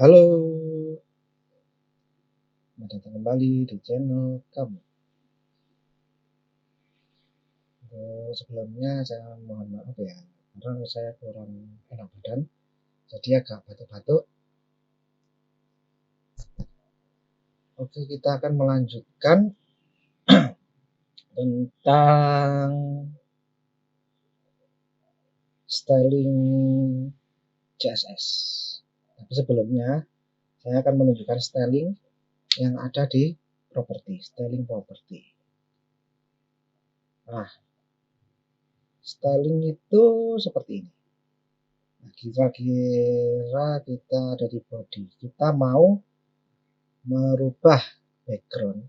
Halo, selamat datang kembali di channel kamu. Sebelumnya saya mohon maaf ya, karena saya kurang enak badan, jadi agak batuk-batuk. Oke, kita akan melanjutkan tentang styling CSS. Tapi sebelumnya, saya akan menunjukkan styling yang ada di styling property. Nah, styling itu seperti ini. Nah, kira-kira kita ada di body. Kita mau merubah background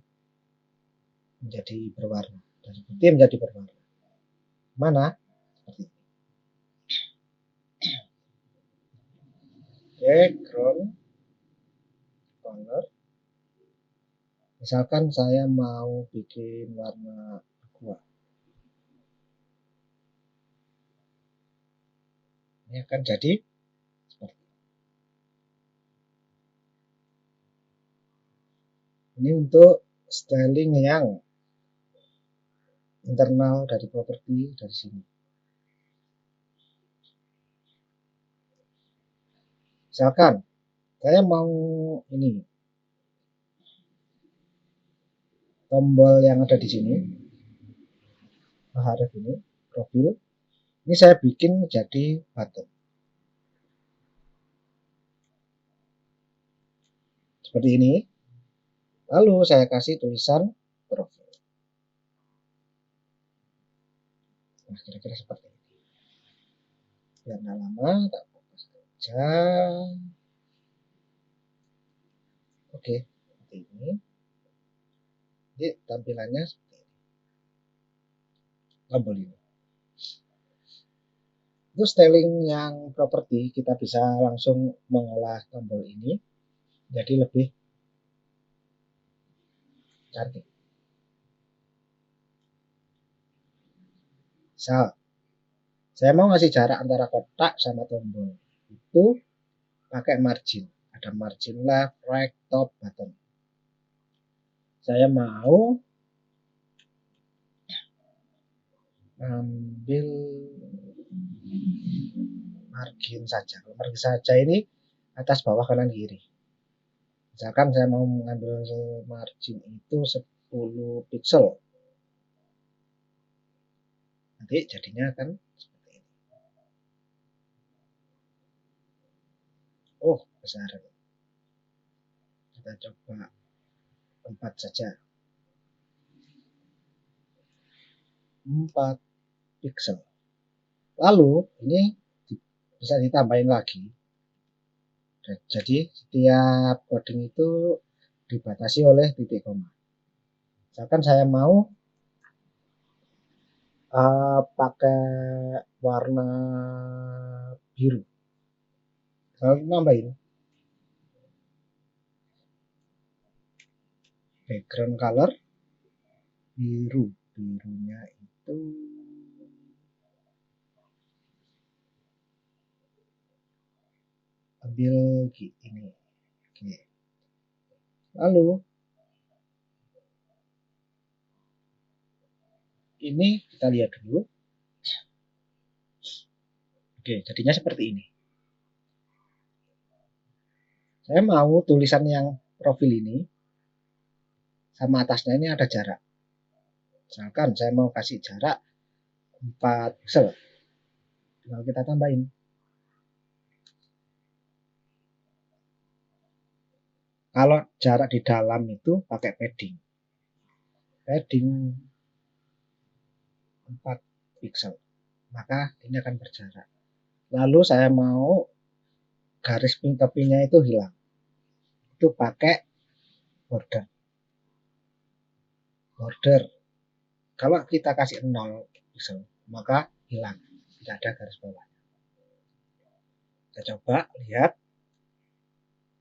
menjadi berwarna, dari putih menjadi berwarna. Mana? Seperti ini. Background color. Misalkan saya mau bikin warna aqua. Ini akan jadi seperti ini. Ini untuk styling yang internal dari properti dari sini. Misalkan saya mau ini tombol yang ada di sini, href ini, profil, ini saya bikin jadi button. Seperti ini. Lalu saya kasih tulisan profil. Nah, kira-kira seperti ini. Biar nggak lama, tak fokus saja. Oke, seperti ini. Jadi tampilannya seperti ini. Tombol ini. Untuk styling yang properti, kita bisa langsung mengolah tombol ini jadi lebih cantik. Misal, saya mau ngasih jarak antara kotak sama tombol. Itu pakai margin. Ada margin left, right, top, bottom. Saya mau ambil margin saja. Margin saja ini atas, bawah, kanan, kiri. Misalkan saya mau mengambil margin itu 10 pixel. Nanti jadinya akan seperti ini. Oh, besar. Kita coba 4 saja. 4 pixel. Lalu ini bisa ditambahin lagi. Jadi setiap coding itu dibatasi oleh titik koma. Misalkan saya mau pakai warna biru, saya nambahin background color biru. Birunya itu ambil ini. Oke. Lalu ini kita lihat dulu. Oke, jadinya seperti ini. Saya mau tulisan yang profil ini sama atasnya ini ada jarak. Misalkan saya mau kasih jarak 4 pixel. Tinggal kita tambahin. Kalau jarak di dalam itu pakai padding. Padding 4 pixel. Maka ini akan berjarak. Lalu saya mau garis tepinya itu hilang. Itu pakai border. Border. Kalau kita kasih 0 pixel, maka hilang. Tidak ada garis bawah. Kita coba lihat.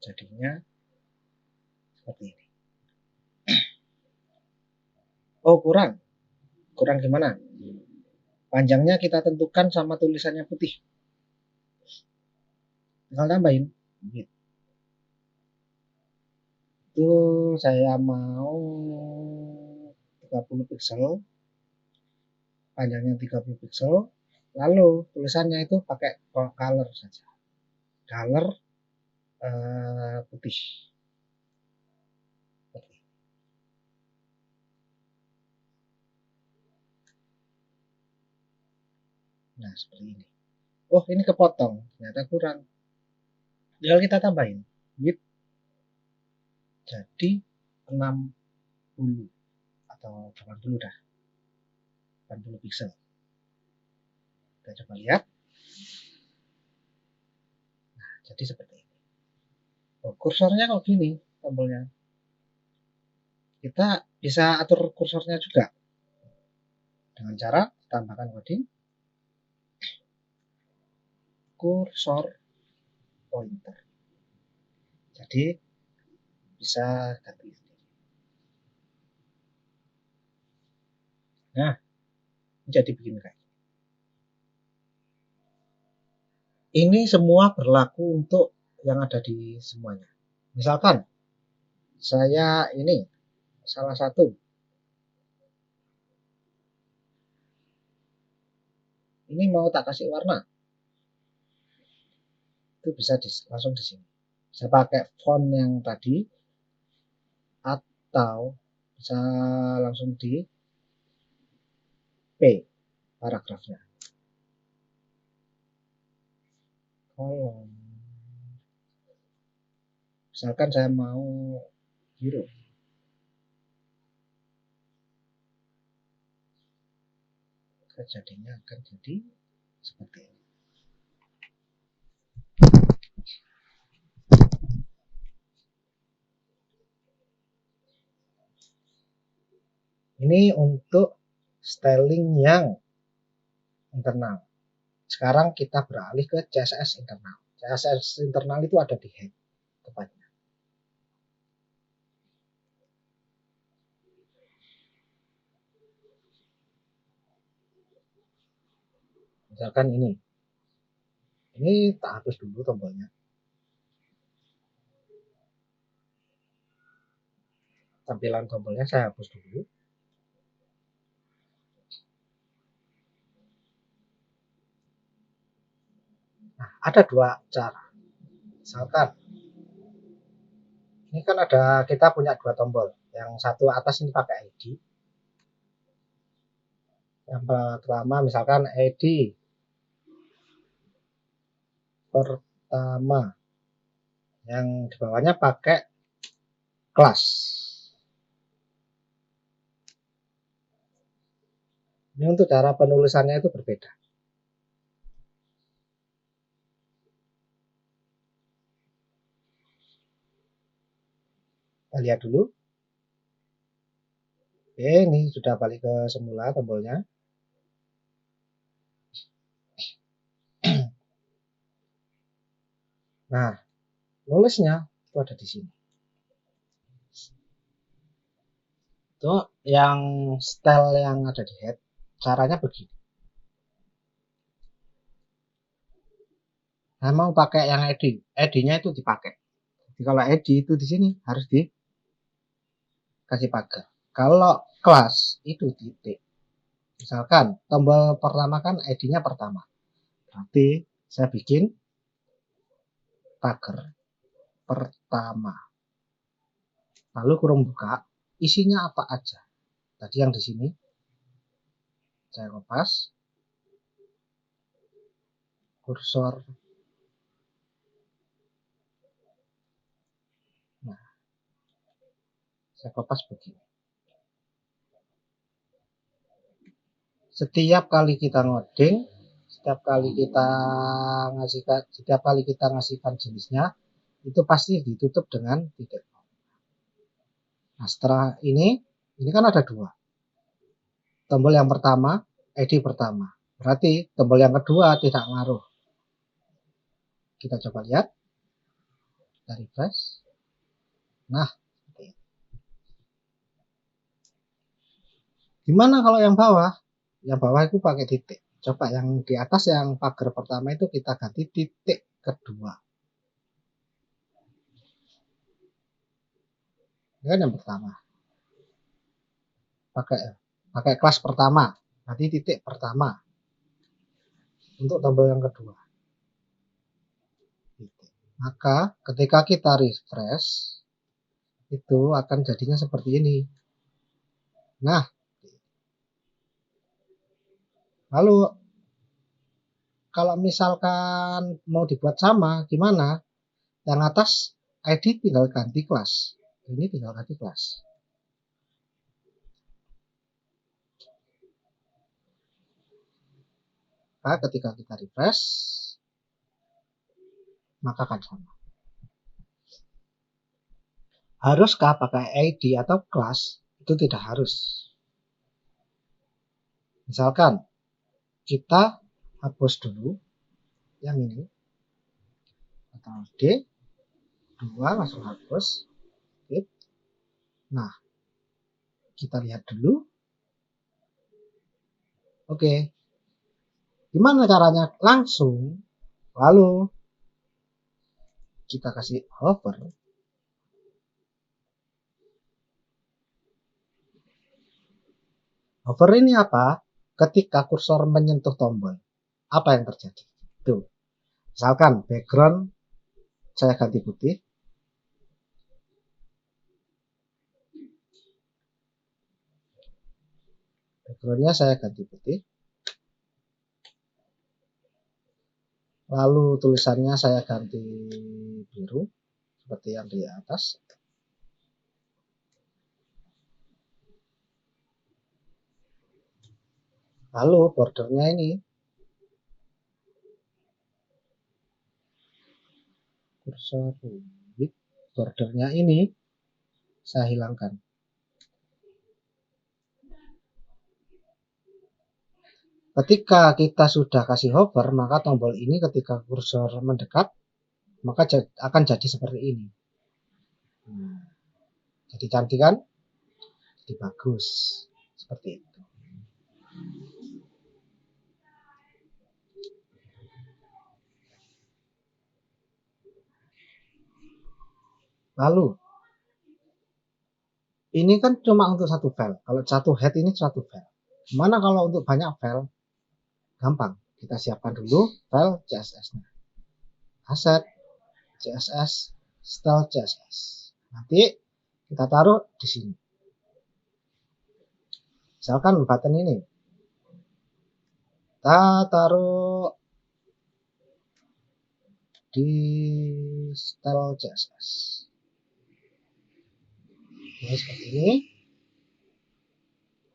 Jadinya seperti ini. Oh, kurang. Kurang gimana? Panjangnya kita tentukan sama tulisannya putih. Tinggal tambahin. itu saya mau 30 pixel, panjangnya 30 pixel, lalu tulisannya itu pakai color saja, color putih. Nah, seperti ini. Oh, ini kepotong, ternyata kurang. Tinggal kita tambahin width jadi 60 atau 80 dah. 80 pixel. Kita coba lihat. Nah, jadi seperti ini. Oh, kursornya kok gini tombolnya. Kita bisa atur kursornya juga dengan cara tambahkan coding kursor pointer. Jadi bisa ganti. Nah, jadi begini kayak. Ini semua berlaku untuk yang ada di semuanya. Misalkan saya ini salah satu ini mau tak kasih warna, itu bisa langsung di sini. Bisa pakai font yang tadi atau bisa langsung di P paragrafnya. Kolom. Misalkan saya mau biru. Jadinya akan jadi seperti ini. Ini untuk styling yang internal. Sekarang kita beralih ke CSS internal. CSS internal itu ada di head tepatnya. Misalkan ini tak hapus dulu tombolnya. Tampilan tombolnya saya hapus dulu. Nah, ada dua cara. Misalkan ini kan kita punya dua tombol. Yang satu atas ini pakai ID. Yang pertama misalkan ID pertama. Yang di bawahnya pakai kelas. Ini untuk cara penulisannya itu berbeda. Kita lihat dulu. Oke, ini sudah balik ke semula tombolnya. Nah, nulisnya itu ada di sini. Itu yang style yang ada di head. Caranya begini. Nah, mau pakai yang ID. ID-nya itu dipakai. Jadi kalau ID itu di sini harus dikasih pagar. Kalau kelas itu titik. Misalkan tombol pertama kan ID-nya pertama. Berarti saya bikin pagar pertama. Lalu kurung buka, isinya apa aja. Tadi yang di sini saya kopas. Kursor. Nah, saya kopas begini. Setiap kali kita ngoding, setiap kali kita ngasihkan jenisnya, itu pasti ditutup dengan titik. Nah, setelah ini kan ada dua. Tombol yang pertama, ID pertama. Berarti tombol yang kedua tidak ngaruh. Kita coba lihat. Kita refresh. Nah, gimana kalau yang bawah? Yang bawah itu pakai titik. Coba yang di atas yang pagar pertama itu kita ganti titik kedua. Ini kan yang pertama. Pakai kelas pertama. Nanti titik pertama. Untuk tombol yang kedua. Maka ketika kita refresh, itu akan jadinya seperti ini. Nah, lalu kalau misalkan mau dibuat sama, gimana? Yang atas ID tinggal ganti kelas. Ini tinggal ganti kelas. Nah, ketika kita refresh, maka akan sama. Haruskah pakai ID atau kelas? Itu tidak harus. Misalkan kita hapus dulu yang ini, atau D2 langsung hapus. Nah, kita lihat dulu. Oke, gimana caranya? Langsung, lalu kita kasih hover. Hover ini apa? Ketika kursor menyentuh tombol, apa yang terjadi? Tuh, misalkan background saya ganti putih. Backgroundnya saya ganti putih. Lalu tulisannya saya ganti biru, seperti yang di atas. Lalu bordernya ini, kursor width, bordernya ini saya hilangkan. Ketika kita sudah kasih hover, maka tombol ini ketika kursor mendekat, maka akan jadi seperti ini. Jadi cantik kan? Jadi bagus. Seperti itu. Lalu, ini kan cuma untuk satu file. Kalau satu head ini satu file. Gimana kalau untuk banyak file? Gampang. Kita siapkan dulu file CSS-nya. Asset, CSS, style CSS. Nanti kita taruh di sini. Misalkan button ini. Kita taruh di style CSS. Ini seperti ini.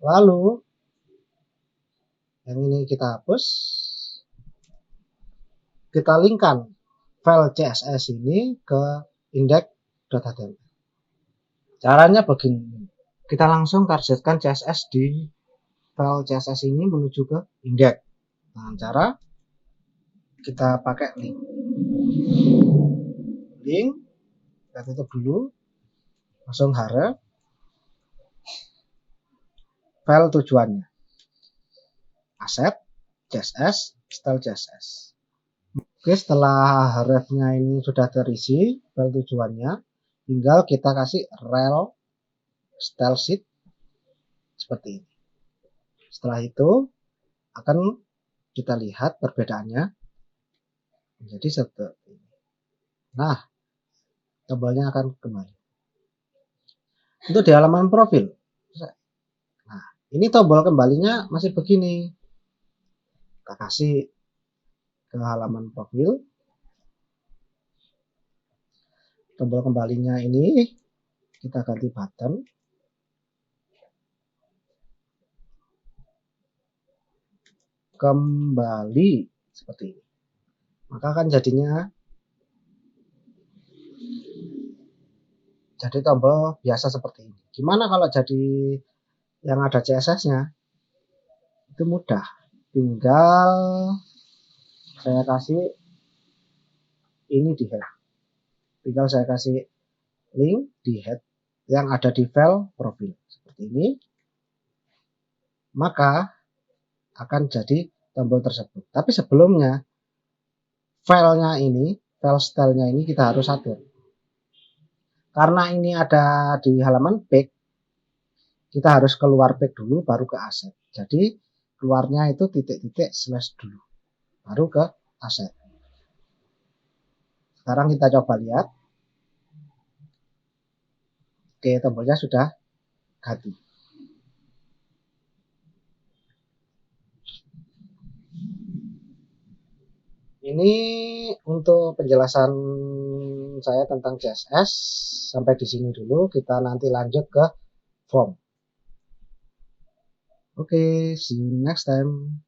Lalu yang ini kita hapus. Kita linkkan file CSS ini ke index.html. Caranya begini. Kita langsung targetkan CSS di file CSS ini menuju ke index. Dengan cara kita pakai link. Link, kita tutup dulu. Langsung hare. File tujuannya. Asset, CSS, style CSS. Oke, setelah href-nya ini sudah terisi, file tujuannya, tinggal kita kasih rel style sheet seperti ini. Setelah itu akan kita lihat perbedaannya menjadi seperti ini. Nah, tombolnya akan kembali. Untuk di halaman profil, nah ini tombol kembalinya masih begini. Kita kasih ke halaman profil. Tombol kembalinya ini kita ganti button. Kembali seperti ini. Maka kan jadinya jadi tombol biasa seperti ini. Gimana kalau jadi yang ada CSS-nya? Itu mudah. Tinggal saya kasih ini di head. Tinggal saya kasih link di head yang ada di file profil seperti ini. Maka akan jadi tombol tersebut. Tapi sebelumnya filenya ini, file style-nya ini kita harus atur. Karena ini ada di halaman back, kita harus keluar back dulu baru ke aset. Jadi keluarnya itu titik-titik slash dulu baru ke aset. Sekarang kita coba lihat. Oke, tombolnya sudah ganti. Ini untuk penjelasan saya tentang CSS sampai di sini dulu. Kita nanti lanjut ke form. Oke, see you next time.